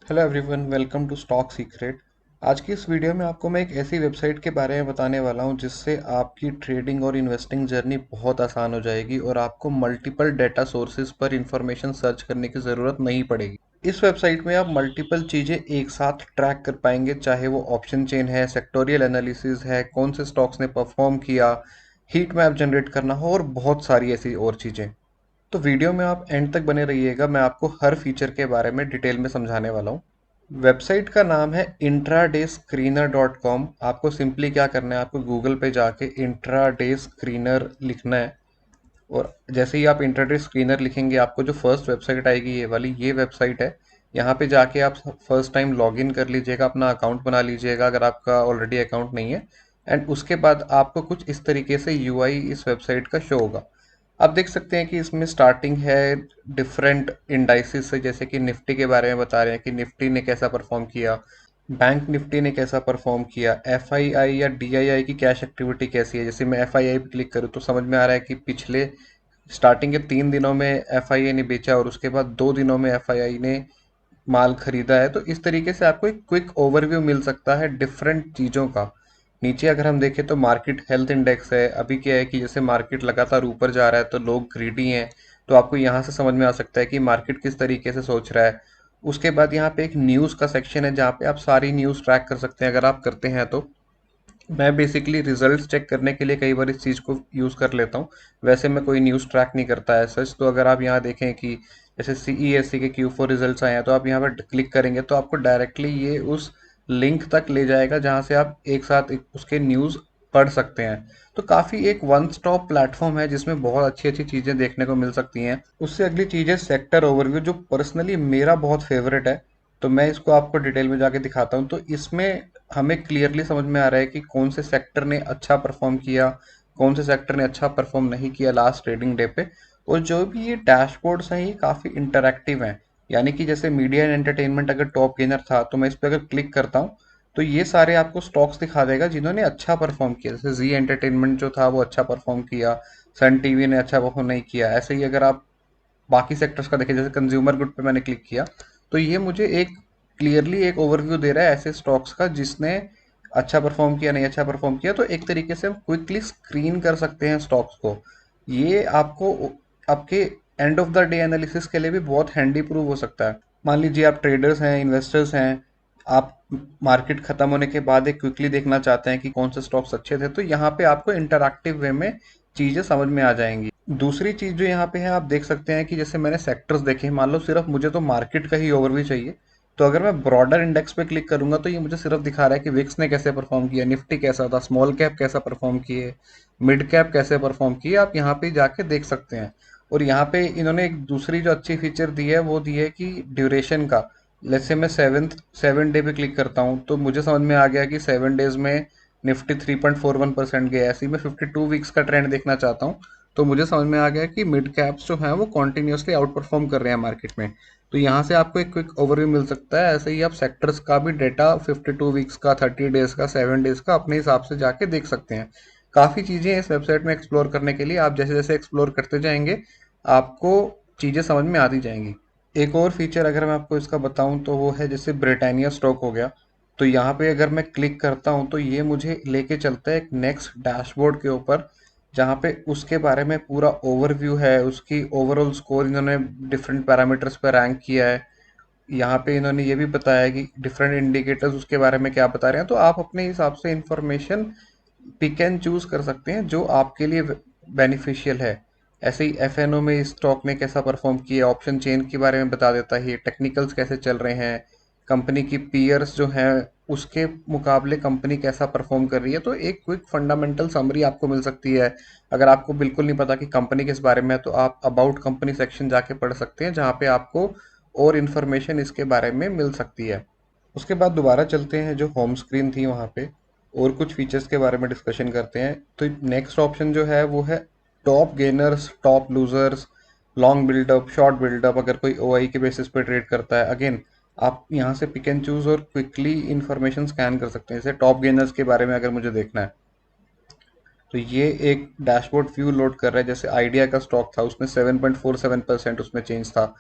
Hello everyone, welcome to stock secret. आज की इस वीडियो में आपको मैं एक ऐसी वेबसाइट के बारे में बताने वाला हूं जिससे आपकी ट्रेडिंग और इन्वेस्टिंग जर्नी बहुत आसान हो जाएगी और आपको मल्टीपल डेटा सोर्सेज पर इंफॉर्मेशन सर्च करने की ज़रूरत नहीं पड़ेगी। इस वेबसाइट में आप मल्टीपल चीज़ें एक साथ ट्रैक कर पाएंगे, चाहे वो ऑप्शन चेन है, सेक्टोरियल एनालिसिस है, कौन से स्टॉक्स ने परफॉर्म किया, हीट मैप जनरेट करना हो और बहुत सारी ऐसी और चीज़ें। तो वीडियो में आप एंड तक बने रहिएगा, मैं आपको हर फीचर के बारे में डिटेल में समझाने वाला हूँ। वेबसाइट का नाम है intradayscreener.com। आपको सिंपली क्या करना है, आपको गूगल पे जाके इंट्राडे स्क्रीनर लिखना है और जैसे ही आप इंट्राडे स्क्रीनर लिखेंगे आपको जो फर्स्ट वेबसाइट आएगी ये वाली, ये वेबसाइट है। यहाँ पे जाके आप फर्स्ट टाइम लॉगिन कर लीजिएगा, अपना अकाउंट बना लीजिएगा अगर आपका ऑलरेडी अकाउंट नहीं है। एंड उसके बाद आपको कुछ इस तरीके से यूआई इस वेबसाइट का शो होगा। आप देख सकते हैं कि इसमें स्टार्टिंग है डिफरेंट इंडाइसिस से, जैसे कि निफ्टी के बारे में बता रहे हैं कि निफ्टी ने कैसा परफॉर्म किया, बैंक निफ्टी ने कैसा परफॉर्म किया, एफआईआई या डीआईआई की कैश एक्टिविटी कैसी है। जैसे मैं एफआईआई पे क्लिक करूँ तो समझ में आ रहा है कि पिछले स्टार्टिंग के 3 दिनों में एफआईआई ने बेचा और उसके बाद 2 दिनों में एफआईआई ने माल खरीदा है। तो इस तरीके से आपको एक क्विक ओवरव्यू मिल सकता है डिफरेंट चीज़ों का। नीचे अगर हम देखें तो मार्केट हेल्थ इंडेक्स है। अभी क्या है कि जैसे मार्केट लगातार ऊपर जा रहा है तो लोग ग्रीडी हैं, तो आपको यहाँ से समझ में आ सकता है कि मार्केट किस तरीके से सोच रहा है। उसके बाद यहाँ पे एक न्यूज़ का सेक्शन है जहाँ पे आप सारी न्यूज़ ट्रैक कर सकते हैं अगर आप करते हैं तो। मैं बेसिकली रिजल्ट्स चेक करने के लिए कई बार इस चीज़ को यूज़ कर लेता हूँ। वैसे मैं कोई न्यूज़ ट्रैक नहीं करता है सच। तो अगर आप यहाँ देखें कि जैसे सीईएससी के Q4 रिजल्ट्स आए हैं तो आप यहाँ पर क्लिक करेंगे तो आपको डायरेक्टली ये उस लिंक तक ले जाएगा जहाँ से आप एक साथ उसके न्यूज़ पढ़ सकते हैं। तो काफ़ी एक वन स्टॉप प्लेटफॉर्म है जिसमें बहुत अच्छी अच्छी चीज़ें देखने को मिल सकती हैं। उससे अगली चीज़ है सेक्टर ओवरव्यू, जो पर्सनली मेरा बहुत फेवरेट है। तो मैं इसको आपको डिटेल में जाके दिखाता हूँ। तो इसमें हमें क्लियरली समझ में आ रहा है कि कौन से सेक्टर ने अच्छा परफॉर्म किया, कौन से सेक्टर ने अच्छा परफॉर्म नहीं किया लास्ट ट्रेडिंग डे पे। और जो भी ये डैशबोर्ड्स हैं ये काफ़ी इंटरैक्टिव हैं। यानी कि जैसे मीडिया एंड एंटरटेनमेंट अगर टॉप गेनर था तो मैं इस पर अगर क्लिक करता हूँ तो ये सारे आपको स्टॉक्स दिखा देगा जिन्होंने अच्छा परफॉर्म किया। जैसे जी एंटरटेनमेंट जो था वो अच्छा परफॉर्म किया, सन टीवी ने अच्छा परफॉर्म नहीं किया। ऐसे ही अगर आप बाकी सेक्टर्स का देखें, जैसे कंज्यूमर गुड पे मैंने क्लिक किया तो ये मुझे एक क्लियरली एक ओवरव्यू दे रहा है ऐसे स्टॉक्स का जिसने अच्छा परफॉर्म किया, नहीं अच्छा परफॉर्म किया। तो एक तरीके से हम क्विकली स्क्रीन कर सकते हैं स्टॉक्स को। ये आपको आपके end of the day analysis के लिए भी बहुत हैंडी प्रूव हो सकता है। मान लीजिए आप ट्रेडर्स हैं, इन्वेस्टर्स हैं, आप मार्केट खत्म होने के बाद एक क्विकली देखना चाहते हैं कि कौन से स्टॉक्स अच्छे थे, तो यहाँ पे आपको इंटरैक्टिव वे में चीज़ें समझ में आ जाएंगी। दूसरी चीज़ जो यहाँ पे है, आप देख सकते हैं कि जैसे मैंने सेक्टर्स देखे, मान लो सिर्फ मुझे तो मार्केट का ही ओवरव्यू चाहिए, तो अगर मैं ब्रॉडर इंडेक्स पे क्लिक करूंगा तो ये मुझे सिर्फ दिखा रहा है कि विक्स ने कैसे परफॉर्म किया, निफ्टी कैसा था, स्मॉल कैप कैसा परफॉर्म किए, मिड कैप कैसे परफॉर्म किए। आप यहाँ पे जाके देख सकते हैं। और यहाँ पे इन्होंने एक दूसरी जो अच्छी फीचर दी है वो दी है कि ड्यूरेशन का। जैसे मैं 7 डे पे क्लिक करता हूँ तो मुझे समझ में आ गया कि 7 डेज में निफ्टी 3.41% गया। ऐसे ही मैं 52 वीक्स का ट्रेंड देखना चाहता हूँ तो मुझे समझ में आ गया कि मिड कैप्स जो हैं वो कॉन्टिन्यूसली आउट परफॉर्म कर रहे हैं मार्केट में। तो यहाँ से आपको एक क्विक ओवरव्यू मिल सकता है। ऐसे ही आप सेक्टर्स का भी डेटा 52 वीक्स का, 30 डेज का, 7 डेज का अपने हिसाब से जाके देख सकते हैं। काफ़ी चीज़ें इस वेबसाइट में एक्सप्लोर करने के लिए, आप जैसे जैसे एक्सप्लोर करते जाएंगे आपको चीज़ें समझ में आती जाएंगी। एक और फीचर अगर मैं आपको इसका बताऊं तो वो है जैसे ब्रिटानिया स्टॉक हो गया। तो यहाँ पे अगर मैं क्लिक करता हूँ तो ये मुझे लेके चलता है एक नेक्स्ट डैशबोर्ड के ऊपर जहाँ पे उसके बारे में पूरा ओवरव्यू है। उसकी ओवरऑल स्कोर इन्होंने डिफरेंट पैरामीटर्स पर रैंक किया है। यहाँ पे इन्होंने ये भी बताया है कि डिफरेंट इंडिकेटर्स उसके बारे में क्या बता रहे हैं। तो आप अपने हिसाब से इंफॉर्मेशन पिक एंड चूज कर सकते हैं जो आपके लिए बेनिफिशियल है। ऐसे ही एफएनओ में इस स्टॉक ने कैसा परफॉर्म किया, ऑप्शन चेन के बारे में बता देता है, टेक्निकल्स कैसे चल रहे हैं, कंपनी की पीयर्स जो हैं उसके मुकाबले कंपनी कैसा परफॉर्म कर रही है। तो एक क्विक फंडामेंटल समरी आपको मिल सकती है। अगर आपको बिल्कुल नहीं पता कि कंपनी किस बारे में है तो आप अबाउट कंपनी सेक्शन जाके पढ़ सकते हैं जहाँ पे आपको और इन्फॉर्मेशन इसके बारे में मिल सकती है। उसके बाद दोबारा चलते हैं जो होम स्क्रीन थी वहाँ पे और कुछ फीचर्स के बारे में डिस्कशन करते हैं। तो नेक्स्ट ऑप्शन जो है वो है top gainers, top losers, long buildup, short buildup. अगर कोई ओआई के बेसिस पे ट्रेड करता है, अगेन आप यहाँ से पिक एंड चूज और क्विकली इंफॉर्मेशन स्कैन कर सकते हैं। जैसे टॉप गेनर्स के बारे में अगर मुझे देखना है तो ये एक डैशबोर्ड व्यू लोड कर रहा है। जैसे आइडिया का स्टॉक था, उसमें 7.47% उसमें चेंज था।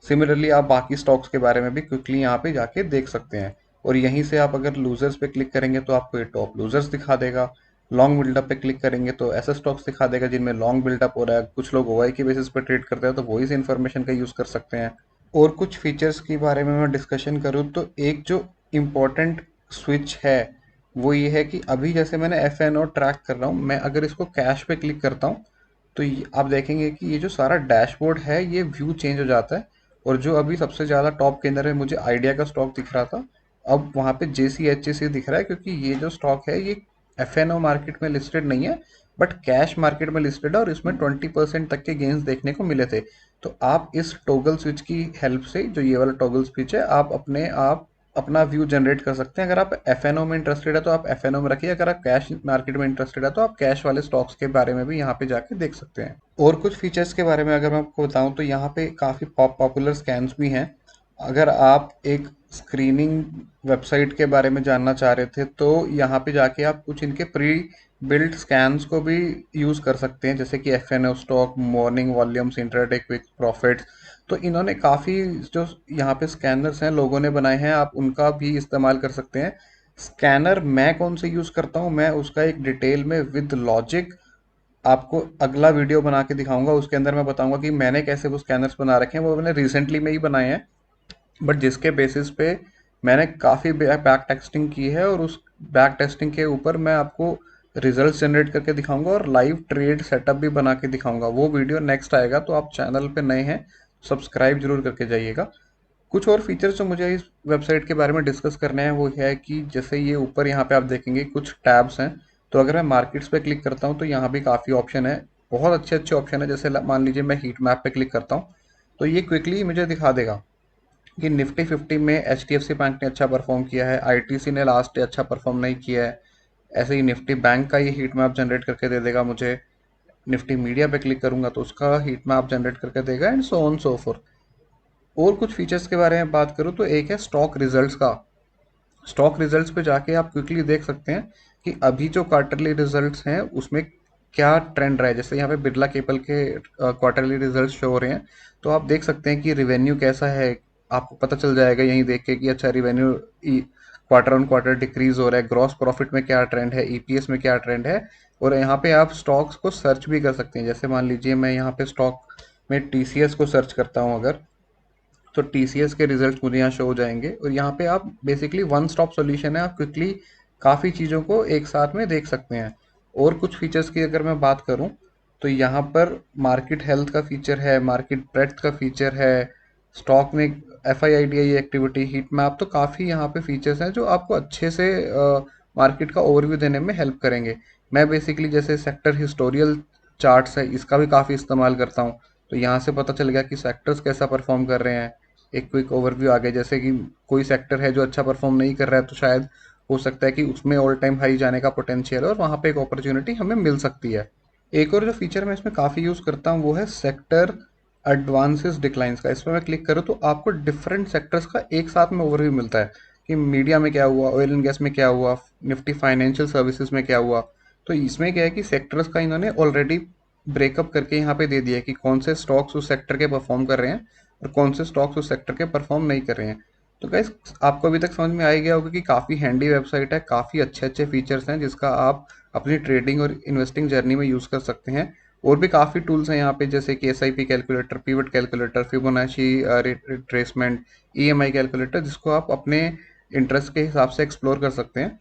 सिमिलरली आप बाकी स्टॉक्स के बारे में भी क्विकली यहाँ पे जाके देख सकते हैं। और यहीं से आप अगर लूजर्स पे क्लिक करेंगे तो आपको ये टॉप लूजर्स दिखा देगा। लॉन्ग बिल्डअप पे क्लिक करेंगे तो ऐसे स्टॉक्स दिखा देगा जिनमें लॉन्ग बिल्डअप हो रहा है। कुछ लोग ओआई के बेसिस पे ट्रेड करते हैं तो वो इस इन्फॉर्मेशन का यूज़ कर सकते हैं। और कुछ फीचर्स के बारे में मैं डिस्कशन करूँ तो एक जो इम्पोर्टेंट स्विच है वो ये है कि अभी जैसे मैंने एफ एन ओ ट्रैक कर रहा हूँ, मैं अगर इसको कैश पे क्लिक करता हूँ तो आप देखेंगे कि ये जो सारा डैशबोर्ड है ये व्यू चेंज हो जाता है। और जो अभी सबसे ज़्यादा टॉप के अंदर है मुझे आइडिया का स्टॉक दिख रहा था, अब वहाँ पे JCHC दिख रहा है, क्योंकि ये जो स्टॉक है ये FNO मार्केट में लिस्टेड नहीं है बट कैश मार्केट में लिस्टेड है और इसमें 20% तक के गेंस देखने को मिले थे। तो आप इस टॉगल स्विच की हेल्प से, जो ये वाला टॉगल स्विच है, आप अपना व्यू जनरेट कर सकते हैं। अगर आप FNO में इंटरेस्टेड है तो आप FNO में रखिए, अगर आप कैश मार्केट में इंटरेस्टेड है तो आप कैश वाले स्टॉक्स के बारे में भी यहाँ पे जाके देख सकते हैं। और कुछ फीचर्स के बारे में अगर मैं आपको बताऊं तो यहाँ पे काफ़ी पॉपुलर स्कैन्स भी हैं। अगर आप एक स्क्रीनिंग वेबसाइट के बारे में जानना चाह रहे थे तो यहाँ पे जाके आप कुछ इनके प्री बिल्ट स्कैन्स को भी यूज़ कर सकते हैं, जैसे कि FNO stock, morning volumes, intraday quick profits. तो इन्होंने काफ़ी जो यहाँ पे स्कैनर्स हैं लोगों ने बनाए हैं, आप उनका भी इस्तेमाल कर सकते हैं। स्कैनर मैं कौन से यूज़ करता हूँ, मैं उसका एक डिटेल में विद लॉजिक आपको अगला वीडियो बना के दिखाऊंगा। उसके अंदर मैं बताऊंगा कि मैंने कैसे वो स्कैनर्स बना रखे हैं। वो मैंने रिसेंटली में ही बनाए हैं बट जिसके बेसिस पे मैंने काफ़ी बैक टेस्टिंग की है, और उस बैक टेस्टिंग के ऊपर मैं आपको रिजल्ट्स जनरेट करके दिखाऊंगा और लाइव ट्रेड सेटअप भी बना के दिखाऊंगा। वो वीडियो नेक्स्ट आएगा, तो आप चैनल पे नए हैं सब्सक्राइब जरूर करके जाइएगा। कुछ और फीचर्स जो मुझे इस वेबसाइट के बारे में डिस्कस करने हैं वो है कि जैसे ये ऊपर यहाँ पे आप देखेंगे कुछ टैब्स हैं। तो अगर मैं मार्केट्स पे क्लिक करता हूँ तो यहाँ भी काफ़ी ऑप्शन है, बहुत अच्छे अच्छे ऑप्शन है। जैसे मान लीजिए मैं हीट मैप पे क्लिक करता हूँ तो ये क्विकली मुझे दिखा देगा कि निफ्टी 50 में HDFC बैंक ने अच्छा परफॉर्म किया है, ITC ने लास्ट डे अच्छा परफॉर्म नहीं किया है। ऐसे ही निफ्टी बैंक का ये हीट मैप जनरेट करके दे देगा मुझे। निफ्टी मीडिया पे क्लिक करूंगा तो उसका हीट मैप जनरेट करके देगा, and so on so fourth. और कुछ फीचर्स के बारे में बात करूँ तो एक है स्टॉक रिजल्ट्स का। स्टॉक रिजल्ट्स पे जाके आप क्विकली देख सकते हैं कि अभी जो क्वार्टरली रिजल्ट्स हैं उसमें क्या ट्रेंड रहा है। जैसे यहाँ पे बिरला केबल के क्वार्टरली रिजल्ट्स शो हो रहे हैं, तो आप देख सकते हैं कि रिवेन्यू कैसा है। आपको पता चल जाएगा यहीं देख के कि अच्छा revenue quarter on quarter decrease हो रहा है, ग्रॉस प्रॉफिट में क्या ट्रेंड है, EPS में क्या ट्रेंड है। और यहाँ पे आप स्टॉक्स को सर्च भी कर सकते हैं। जैसे मान लीजिए मैं यहाँ पे स्टॉक में TCS को सर्च करता हूँ अगर, तो TCS के रिजल्ट मुझे यहाँ शो हो जाएंगे। और यहाँ पे आप बेसिकली वन स्टॉप सॉल्यूशन है, आप क्विकली काफ़ी चीज़ों को एक साथ में देख सकते हैं। और कुछ फीचर्स की अगर मैं बात करूँ तो यहाँ पर मार्केट हेल्थ का फीचर है, मार्केट ब्रेड्थ का फीचर है, स्टॉक में FIIDI एक्टिविटी, हीट मैप। तो काफ़ी यहाँ पे फीचर्स हैं जो आपको अच्छे से मार्केट का ओवरव्यू देने में हेल्प करेंगे। मैं बेसिकली जैसे सेक्टर हिस्टोरियल चार्ट्स है इसका भी काफ़ी इस्तेमाल करता हूँ। तो यहाँ से पता चल गया कि सेक्टर्स कैसा परफॉर्म कर रहे हैं, एक क्विक ओवरव्यू आ गया। जैसे कि कोई सेक्टर है जो अच्छा परफॉर्म नहीं कर रहा है तो शायद हो सकता है कि उसमें ऑल टाइम हाई जाने का पोटेंशियल है और वहाँ पे एक अपॉर्चुनिटी हमें मिल सकती है। एक और जो फीचर मैं इसमें काफ़ी यूज़ करता हूँ वो है सेक्टर एडवांसेस डिक्लाइंस का। इस पर मैं क्लिक करूँ तो आपको डिफरेंट सेक्टर्स का एक साथ में ओवरव्यू मिलता है कि मीडिया में क्या हुआ, ऑयल एंड गैस में क्या हुआ, निफ्टी फाइनेंशियल सर्विसेज में क्या हुआ। तो इसमें क्या है कि सेक्टर्स का इन्होंने ऑलरेडी ब्रेकअप करके यहाँ पे दे दिया है कि कौन से स्टॉक्स उस सेक्टर के परफॉर्म कर रहे हैं और कौन से स्टॉक्स उस सेक्टर के परफॉर्म नहीं कर रहे हैं। तो गाइस आपको अभी तक समझ में आ ही गया होगा कि काफ़ी हैंडी वेबसाइट है, काफ़ी अच्छे अच्छे फीचर्स हैं जिसका आप अपनी ट्रेडिंग और इन्वेस्टिंग जर्नी में यूज़ कर सकते हैं। और भी काफ़ी टूल्स हैं यहाँ पे, जैसे कि SIP calculator, pivot calculator, Fibonacci retracement, EMI calculator, जिसको आप अपने इंटरेस्ट के हिसाब से एक्सप्लोर कर सकते हैं।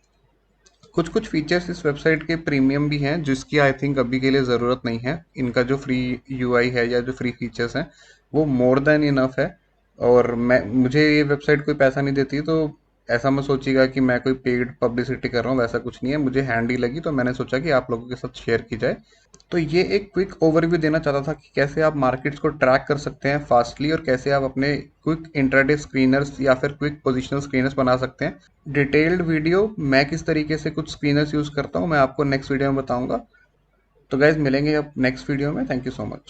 कुछ कुछ फीचर्स इस वेबसाइट के प्रीमियम भी हैं जिसकी आई थिंक अभी के लिए ज़रूरत नहीं है। इनका जो फ्री UI है या जो फ्री फीचर्स हैं वो मोर देन इनफ है। और मैं मुझे ये वेबसाइट कोई पैसा नहीं देती, तो ऐसा मत सोचिएगा कि मैं कोई पेड पब्लिसिटी कर रहा हूँ, वैसा कुछ नहीं है। मुझे हैंडी लगी तो मैंने सोचा कि आप लोगों के साथ शेयर की जाए। तो ये एक क्विक ओवरव्यू देना चाहता था कि कैसे आप मार्केट्स को ट्रैक कर सकते हैं फास्टली और कैसे आप अपने क्विक इंट्राडे स्क्रीनर्स या फिर क्विक पोजिशनल स्क्रीनर्स बना सकते हैं। डिटेल्ड वीडियो मैं किस तरीके से कुछ स्क्रीनर्स यूज़ करता हूँ मैं आपको नेक्स्ट वीडियो में बताऊंगा। तो गाइज मिलेंगे अब नेक्स्ट वीडियो में। Thank you so much.